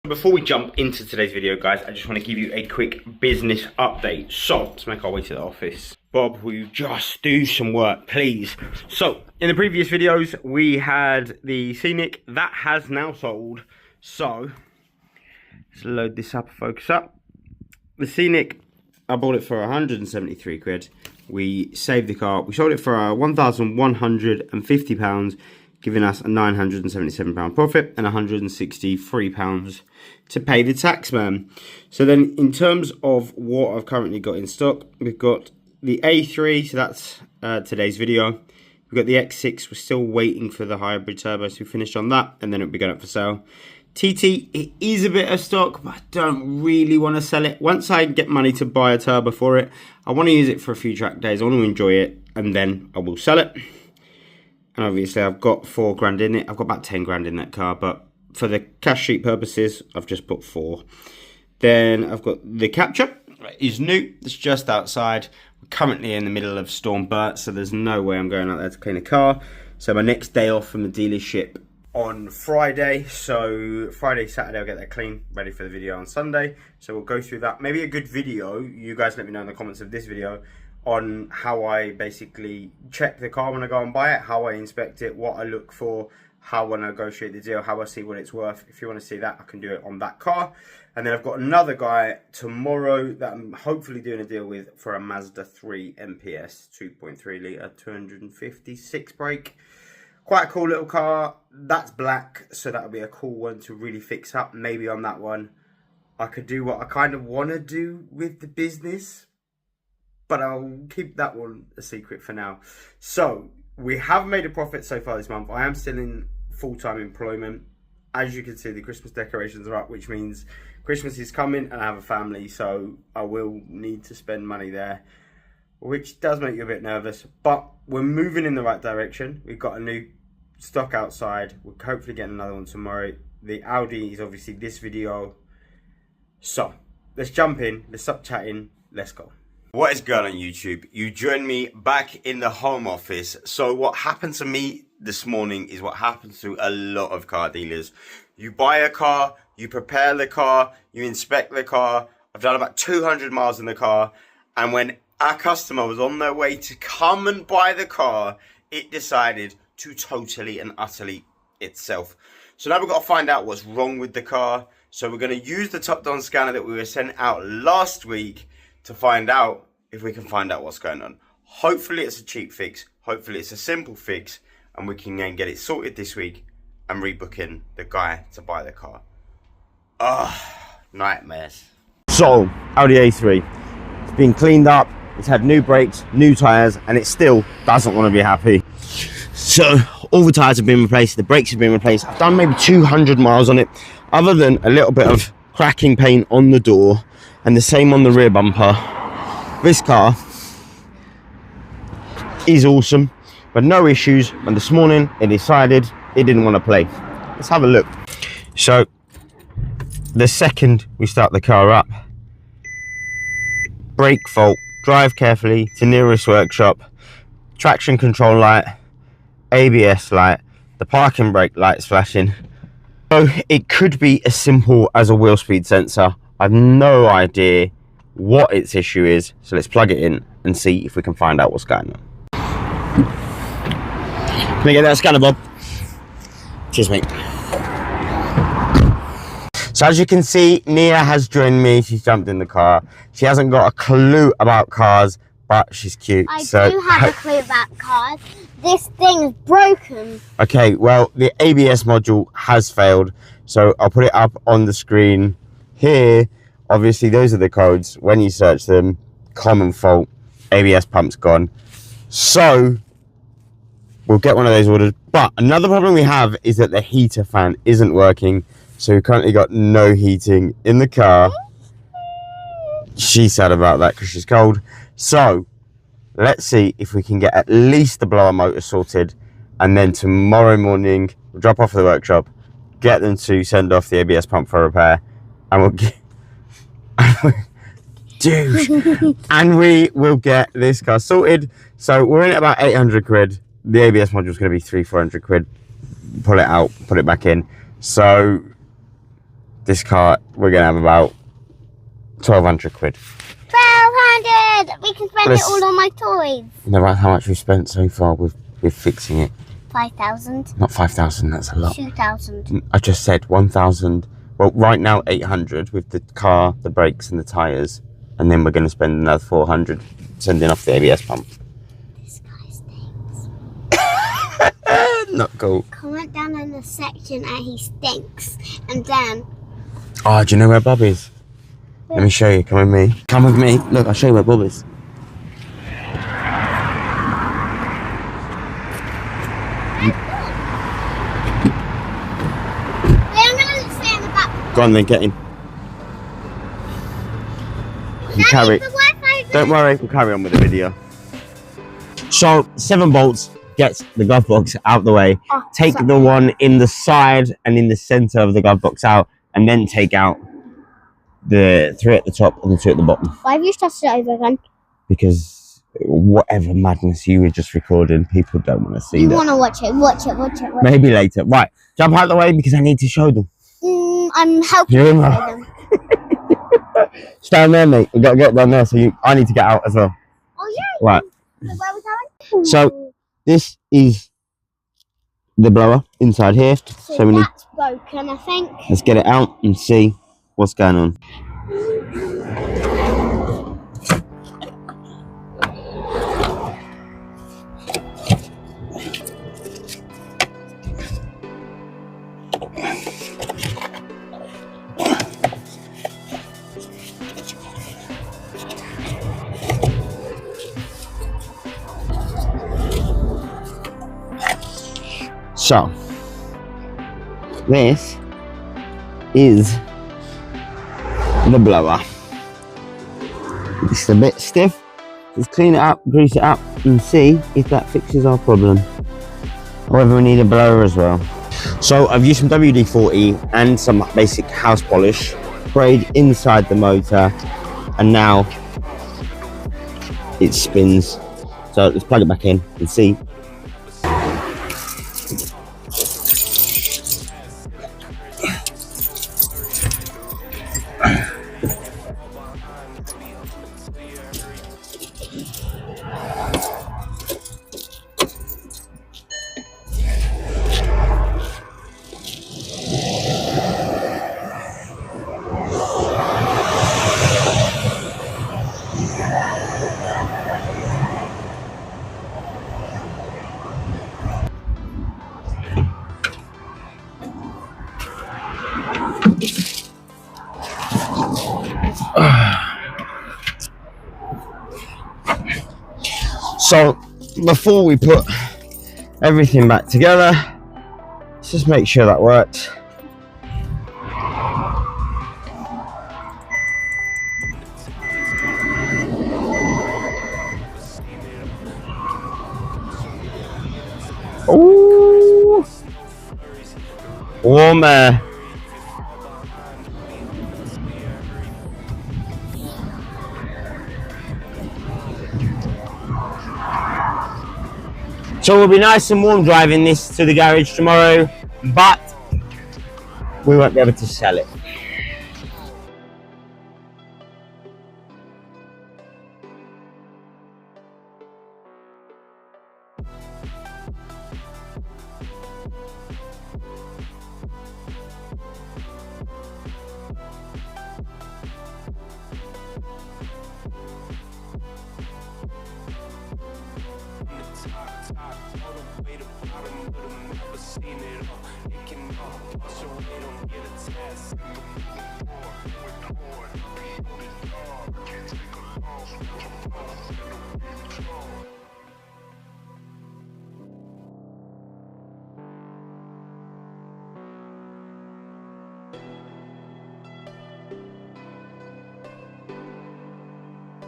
Before we jump into today's video, guys, I just want to give you a quick business update. So, let's make our way to the office. Bob, will you just do some work, please? So, in the previous videos, we had the Scenic. That has now sold. So, let's load this up and focus up. The Scenic, I bought it for 173 quid. We saved the car. We sold it for £1,150, giving us a £977 profit and £163 to pay the tax man. So then in terms of what I've currently got in stock, we've got the A3, so that's today's video. We've got the X6, we're still waiting for the hybrid turbo, so we finished on that, and then it'll be going up for sale. TT, it is a bit of stock, but I don't really want to sell it. Once I get money to buy a turbo for it, I want to use it for a few track days, I want to enjoy it, and then I will sell it. And obviously I've got 4 grand in it. I've got about 10 grand in that car, but for the cash sheet purposes, I've just put 4. Then I've got the Capture. It's new. It's just outside. We're currently in the middle of Storm Bert, so there's no way I'm going out there to clean a car. So my next day off from the dealership on Friday. So Friday, Saturday, I'll get that clean, ready for the video on Sunday. So we'll go through that. Maybe a good video. You guys let me know in the comments of this video on how I basically check the car when I go and buy it, how I inspect it, what I look for, how I negotiate the deal, how I see what it's worth. If you want to see that, I can do it on that car. And then I've got another guy tomorrow that I'm hopefully doing a deal with for a Mazda 3 MPS 2.3 litre 256 brake. Quite a cool little car. That's black, so that'll be a cool one to really fix up. Maybe on that one I could do what I kind of want to do with the business, but I'll keep that one a secret for now. So, we have made a profit so far this month. I am still in full-time employment. As you can see, the Christmas decorations are up, which means Christmas is coming and I have a family, so I will need to spend money there, which does make you a bit nervous, but we're moving in the right direction. We've got a new stock outside. We'll hopefully get another one tomorrow. The Audi is obviously this video. So, let's jump in, let's stop chatting, let's go. What is going on YouTube? You join me back in the home office. So what happened to me this morning is what happens to a lot of car dealers. You buy a car, you prepare the car, you inspect the car. I've done about 200 miles in the car, and when our customer was on their way to come and buy the car, it decided to totally and utterly itself. So now we've got to find out what's wrong with the car. So we're going to use the Topdon scanner that we were sent out last week to find out if we can find out what's going on. Hopefully it's a cheap fix, hopefully it's a simple fix, and we can then get it sorted this week and rebook in the guy to buy the car. Nightmares. So, Audi A3, it's been cleaned up, it's had new brakes, new tyres, and it still doesn't want to be happy. So, all the tyres have been replaced, the brakes have been replaced. I've done maybe 200 miles on it, other than a little bit of cracking paint on the door, and the same on the rear bumper. This car is awesome, but no issues. And this morning it decided it didn't want to play. Let's have a look. So the second we start the car up, brake fault, drive carefully to nearest workshop, traction control light, ABS light, the parking brake light's flashing. So it could be as simple as a wheel speed sensor. I've no idea what its issue is, so let's plug it in and see if we can find out what's going on. Can I get that scanner, Bob? Cheers, mate. So as you can see, Nia has joined me. She's jumped in the car. She hasn't got a clue about cars, but she's cute. I do have a clue about cars. This thing's broken. Okay, well, the ABS module has failed, so I'll put it up on the screen here. Obviously, those are the codes. When you search them, common fault, ABS pump's gone. So, we'll get one of those ordered. But another problem we have is that the heater fan isn't working. So, we've currently got no heating in the car. She's sad about that because she's cold. So, let's see if we can get at least the blower motor sorted. And then tomorrow morning, we'll drop off at the workshop, get them to send off the ABS pump for repair. And we'll get... Dude, and we will get this car sorted. So we're in at about 800 quid. The ABS module is going to be 300-400 quid. Pull it out, put it back in. So this car, we're going to have about 1,200 quid. 1,200! We can spend it all on my toys. You know how much we've spent so far with fixing it? 5,000. Not 5,000, that's a lot. 2,000. I just said 1,000. Well, right now 800 with the car, the brakes and the tyres. And then we're going to spend another 400 sending off the ABS pump. This guy stinks. Not cool. Comment down in the section and he stinks. And then... Oh, do you know where Bob is? Yeah. Let me show you. Come with me. Come with me. Look, I'll show you where Bob is. Go on then, get in. Don't worry, we'll carry on with the video. So, 7 bolts gets the glove box out the way. Take the one in the side and in the centre of the glove box out, and then take out the 3 at the top and the 2 at the bottom. Why have you started it over again? Because whatever madness you were just recording, people don't want to see that. You want to watch it. Maybe later. Right, jump out of the way because I need to show them. I'm helping you show them. Stand there, mate. We've got to get down there, so I need to get out as well. Oh, yeah. Right. Where are we going? So, this is the blower inside here. So we need... that's broken, I think. Let's get it out and see what's going on. So, this is the blower. It's a bit stiff. Just clean it up, grease it up, and see if that fixes our problem. However, we need a blower as well. So, I've used some WD-40 and some basic house polish, sprayed inside the motor, and now it spins. So, let's plug it back in and see. So before we put everything back together, let's just make sure that works. Ooh, warm air. So we'll be nice and warm driving this to the garage tomorrow, but we won't be able to sell it.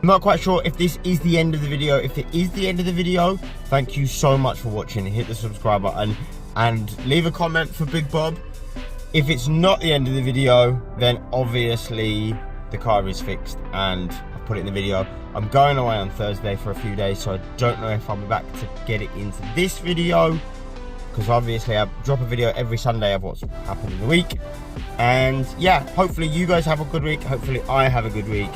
I'm not quite sure if this is the end of the video. If it is the end of the video, thank you so much for watching. Hit the subscribe button and leave a comment for Big Bob. If it's not the end of the video, then obviously the car is fixed and I've put it in the video. I'm going away on Thursday for a few days, so I don't know if I'll be back to get it into this video. because obviously I drop a video every Sunday of what's happened in the week. And yeah, hopefully you guys have a good week. Hopefully I have a good week.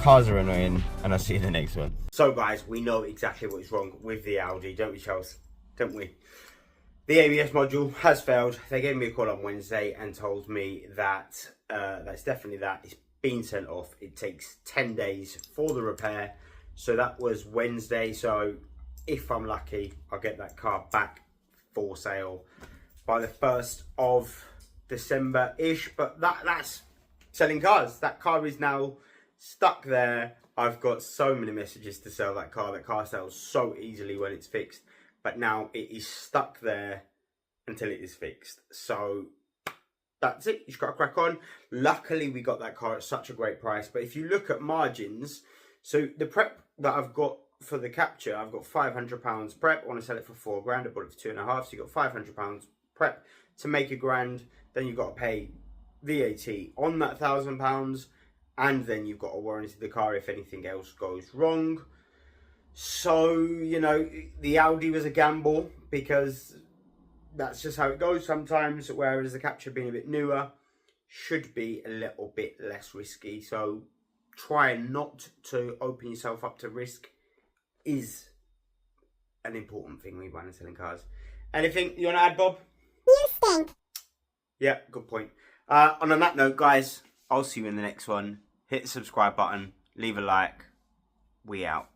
Cars are annoying, and I'll see you in the next one. So guys, we know exactly what is wrong with the Audi, don't we, Charles? Don't we? The ABS module has failed. They gave me a call on Wednesday and told me that that's definitely that. It's been sent off. It takes 10 days for the repair. So that was Wednesday. So if I'm lucky, I'll get that car back for sale by the 1st of December-ish. But that's selling cars. That car is now stuck there. I've got so many messages to sell that car. That car sells so easily when it's fixed. But now it is stuck there until it is fixed. So that's it. You just got to crack on. Luckily, we got that car at such a great price. But if you look at margins, so the prep that I've got for the Capture, I've got £500 prep. I want to sell it for £4,000. I bought it for £2,500. So you've got £500 prep to make £1,000. Then you've got to pay VAT on that £1,000. And then you've got to warranty the car if anything else goes wrong. So, you know, the Audi was a gamble because that's just how it goes sometimes, whereas the Capture being a bit newer should be a little bit less risky. So try not to open yourself up to risk is an important thing when you're buying and selling cars. Anything you want to add, Bob? You stink. Yeah, good point. And on that note, guys, I'll see you in the next one. Hit the subscribe button, leave a like. We out.